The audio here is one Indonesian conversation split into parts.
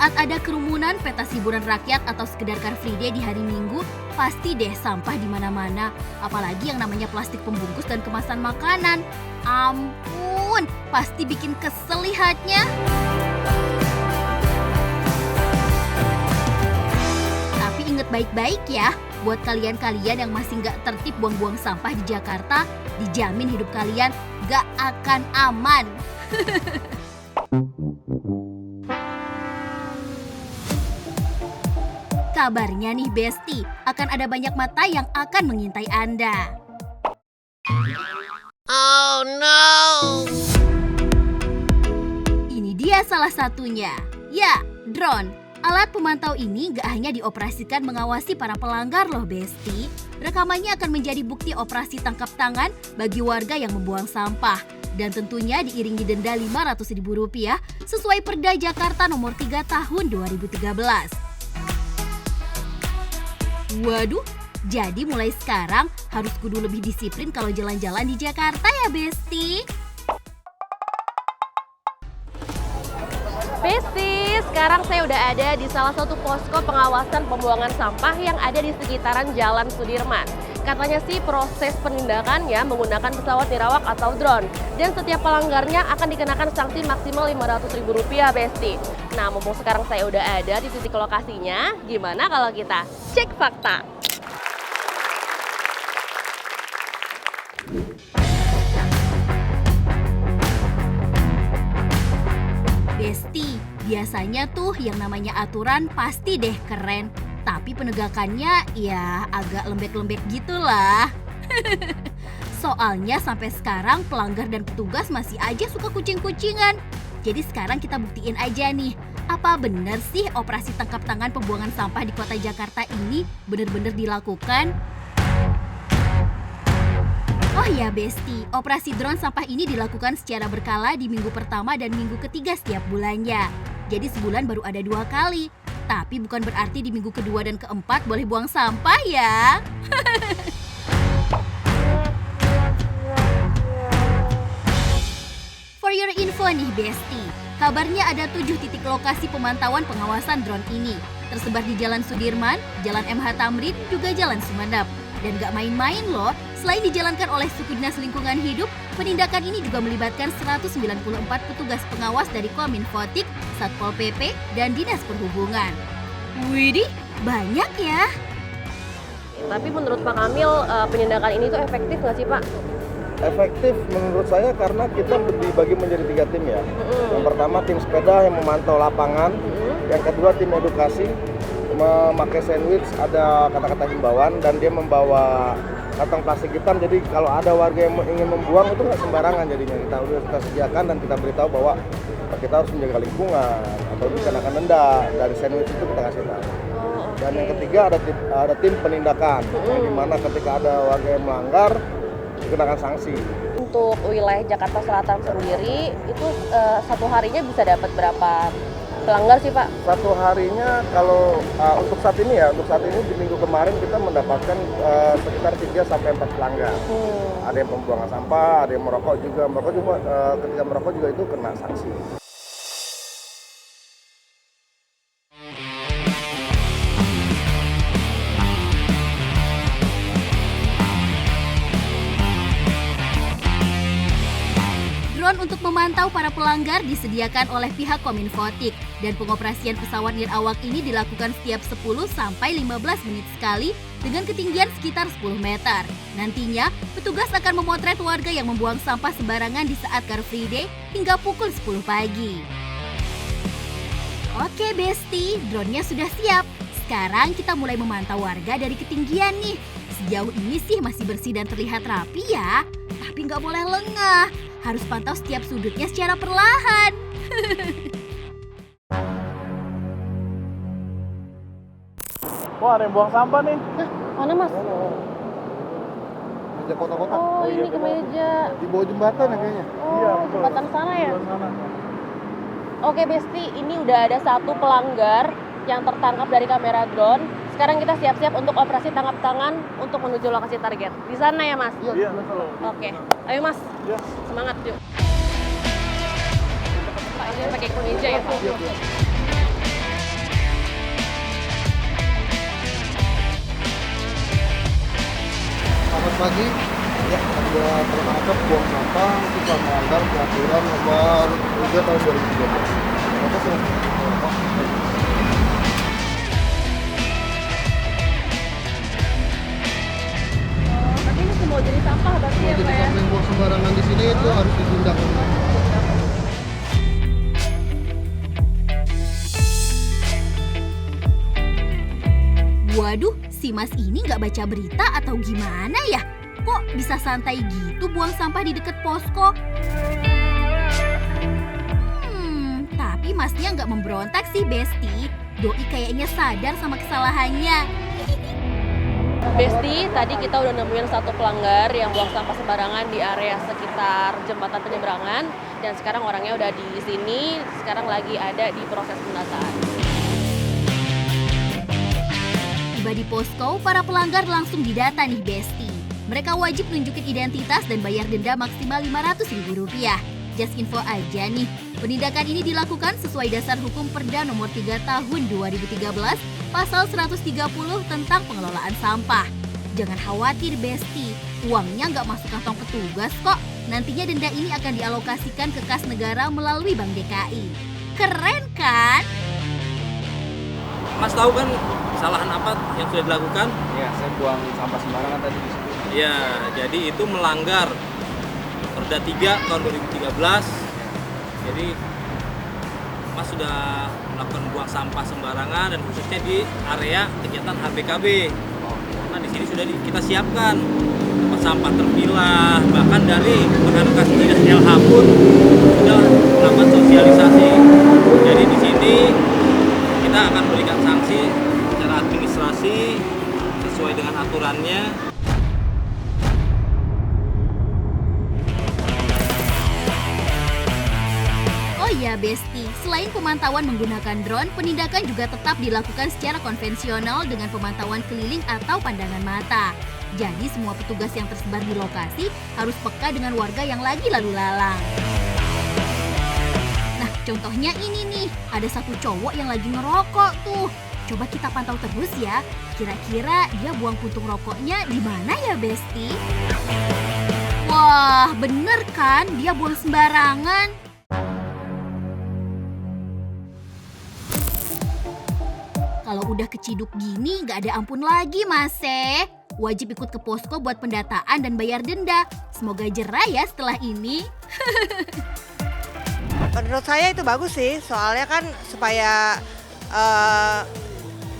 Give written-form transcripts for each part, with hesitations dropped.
Saat ada kerumunan, pentas hiburan rakyat atau sekedar Car Free Day di hari Minggu, pasti deh sampah di mana-mana. Apalagi yang namanya plastik pembungkus dan kemasan makanan. Ampun, pasti bikin kesel lihatnya. Tapi inget baik-baik ya, buat kalian-kalian yang masih nggak tertib buang-buang sampah di Jakarta, dijamin hidup kalian nggak akan aman. Kabarnya nih Besti, akan ada banyak mata yang akan mengintai Anda. Oh no! Ini dia salah satunya. Ya, drone. Alat pemantau ini gak hanya dioperasikan mengawasi para pelanggar loh Besti. Rekamannya akan menjadi bukti operasi tangkap tangan bagi warga yang membuang sampah. Dan tentunya diiringi denda Rp500.000 sesuai Perda Jakarta nomor 3 tahun 2013. Waduh, jadi mulai sekarang harus kudu lebih disiplin kalau jalan-jalan di Jakarta ya Besti. Besti, sekarang saya udah ada di salah satu posko pengawasan pembuangan sampah yang ada di sekitaran Jalan Sudirman. Katanya sih proses penindakannya menggunakan pesawat nirawak atau drone. Dan setiap pelanggarnya akan dikenakan sanksi maksimal Rp500.000 Besti. Nah, mumpung sekarang saya udah ada di titik lokasinya, gimana kalau kita cek fakta? Besti, biasanya tuh yang namanya aturan pasti deh keren. Tapi penegakannya ya agak lembek-lembek gitulah. Soalnya sampai sekarang pelanggar dan petugas masih aja suka kucing-kucingan. Jadi sekarang kita buktiin aja nih, apa benar sih operasi tangkap tangan pembuangan sampah di kota Jakarta ini benar-benar dilakukan? Oh ya Besti, operasi drone sampah ini dilakukan secara berkala di minggu pertama dan minggu ketiga setiap bulannya. Jadi sebulan baru ada 2 kali. Tapi bukan berarti di minggu kedua dan keempat boleh buang sampah ya. For your info nih Besti, kabarnya ada 7 titik lokasi pemantauan pengawasan drone ini. Tersebar di Jalan Sudirman, Jalan MH Tamrin, juga Jalan Sumenep. Dan gak main-main loh, selain dijalankan oleh Suku Dinas Lingkungan Hidup, penindakan ini juga melibatkan 194 petugas pengawas dari Kominfotik, Satpol PP, dan Dinas Perhubungan. Widih, banyak ya. Tapi menurut Pak Kamil, penindakan ini tuh efektif nggak sih Pak? Efektif menurut saya karena kita dibagi menjadi 3 tim ya. Yang pertama tim sepeda yang memantau lapangan, yang kedua tim edukasi memakai sandwich, ada kata-kata himbauan dan dia membawa kantong plastik hitam. Jadi kalau ada warga yang ingin membuang itu nggak sembarangan, jadinya kita sediakan dan kita beritahu bahwa kita harus menjaga lingkungan atau dikenakan denda. Dari sandwich itu kita kasih tahu. Dan yang ketiga ada tim penindakan, di mana ketika ada warga yang melanggar dikenakan sanksi. Untuk wilayah Jakarta Selatan sendiri itu satu harinya bisa dapat berapa pelanggar sih Pak? Satu harinya kalau untuk saat ini di minggu kemarin kita mendapatkan sekitar 3-4 pelanggar. Ada yang pembuangan sampah, ada yang merokok juga. Ketika merokok juga itu kena sanksi. Drone untuk memantau para pelanggar disediakan oleh pihak Kominfotik dan pengoperasian pesawat nirawak ini dilakukan setiap 10 sampai 15 menit sekali dengan ketinggian sekitar 10 meter. Nantinya, petugas akan memotret warga yang membuang sampah sembarangan di saat Car Free Day hingga pukul 10 pagi. Oke Besti, drone-nya sudah siap. Sekarang kita mulai memantau warga dari ketinggian nih. Sejauh ini sih masih bersih dan terlihat rapi ya, tapi nggak boleh lengah. Harus pantau setiap sudutnya secara perlahan. Wah, ada yang buang sampah nih. Mana Mas? Meja kotak-kotak. Oh ini ke meja. Di bawah jembatan ya kayaknya. Oh jembatan sana ya? Oke Besti, ini udah ada 1 pelanggar yang tertangkap dari kamera drone. Sekarang kita siap-siap untuk operasi tangkap tangan untuk menuju lokasi target. Di sana ya Mas? Iya. Oke, ayo Mas. Iya. Semangat yuk. Pak, ini pakai kemeja ya Pak? Iya. Selamat pagi. Ya, ada tertangkap buang sampah itu telah melanggar peraturan nomor 3 tahun 2013. Terima kasih. Tapi ini semua jenis sampah berarti ya, Jadi Pak ya? sampai yang buang sembarangan di sini itu harus ditindak. Waduh, si Mas ini nggak baca berita atau gimana ya? Kok bisa santai gitu buang sampah di deket posko? Tapi Masnya nggak memberontak sih, Besti. Doi kayaknya sadar sama kesalahannya. Besti, tadi kita udah nemuin satu pelanggar yang buang sampah sembarangan di area sekitar jembatan penyeberangan. Dan sekarang orangnya udah di sini, sekarang lagi ada di proses pendataan. Tiba di posko, para pelanggar langsung didata nih, Besti. Mereka wajib nunjukin identitas dan bayar denda maksimal Rp500.000. Just info aja nih, penindakan ini dilakukan sesuai dasar hukum Perda nomor 3 tahun 2013, pasal 130 tentang pengelolaan sampah. Jangan khawatir, Besti, uangnya nggak masuk kantong petugas kok. Nantinya denda ini akan dialokasikan ke kas negara melalui Bank DKI. Keren kan? Mas tahu kan kesalahan apa yang sudah dilakukan? Iya, saya buang sampah sembarangan tadi di situ. Ya, jadi itu melanggar Perda 3 tahun 2013. Jadi Mas sudah melakukan buang sampah sembarangan dan khususnya di area kegiatan HBKB. Nah, di sini sudah kita siapkan tempat sampah terpilah, bahkan dari Pengadukan Dinas LH pun sudah melakukan sosialisasi. Jadi di sini kita akan berikan sanksi secara administrasi sesuai dengan aturannya. Oh iya, Besti, selain pemantauan menggunakan drone, penindakan juga tetap dilakukan secara konvensional dengan pemantauan keliling atau pandangan mata. Jadi semua petugas yang tersebar di lokasi harus peka dengan warga yang lagi lalu lalang. Nah, contohnya ini nih, ada satu cowok yang lagi ngerokok tuh. Coba kita pantau terus ya, kira-kira dia buang puntung rokoknya di mana ya, Besti? Wah, bener kan? Dia buang sembarangan. Kalau udah keciduk gini, nggak ada ampun lagi, Mase. Wajib ikut ke posko buat pendataan dan bayar denda. Semoga jerah ya setelah ini. Menurut saya itu bagus sih, soalnya kan supaya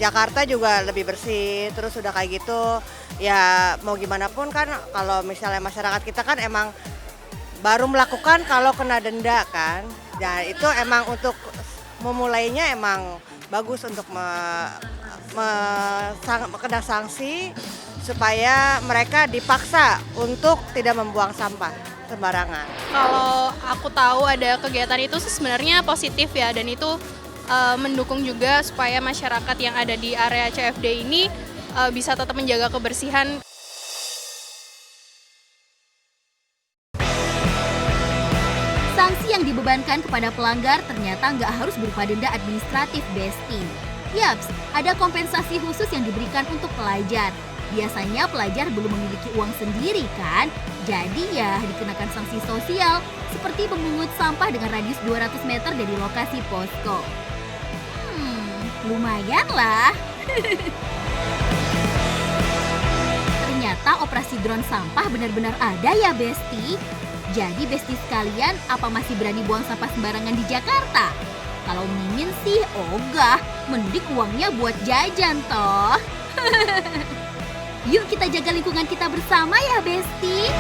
Jakarta juga lebih bersih, terus udah kayak gitu, ya mau gimana pun kan kalau misalnya masyarakat kita kan emang baru melakukan kalau kena denda kan. Ya itu emang untuk memulainya emang bagus untuk kena sanksi supaya mereka dipaksa untuk tidak membuang sampah sembarangan. Kalau aku tahu ada kegiatan itu sebenarnya positif ya, dan itu mendukung juga supaya masyarakat yang ada di area CFD ini bisa tetap menjaga kebersihan. Sanksi yang dibebankan kepada pelanggar ternyata nggak harus berupa denda administratif, Besti. Yaps, ada kompensasi khusus yang diberikan untuk pelajar. Biasanya pelajar belum memiliki uang sendiri kan? Jadi ya dikenakan sanksi sosial seperti memungut sampah dengan radius 200 meter dari lokasi posko. Lumayan lah. Ternyata operasi drone sampah benar-benar ada ya, Besti. Jadi Besti sekalian, apa masih berani buang sampah sembarangan di Jakarta? Kalau Mimin sih ogah, mending uangnya buat jajan toh. Yuk kita jaga lingkungan kita bersama ya, Besti.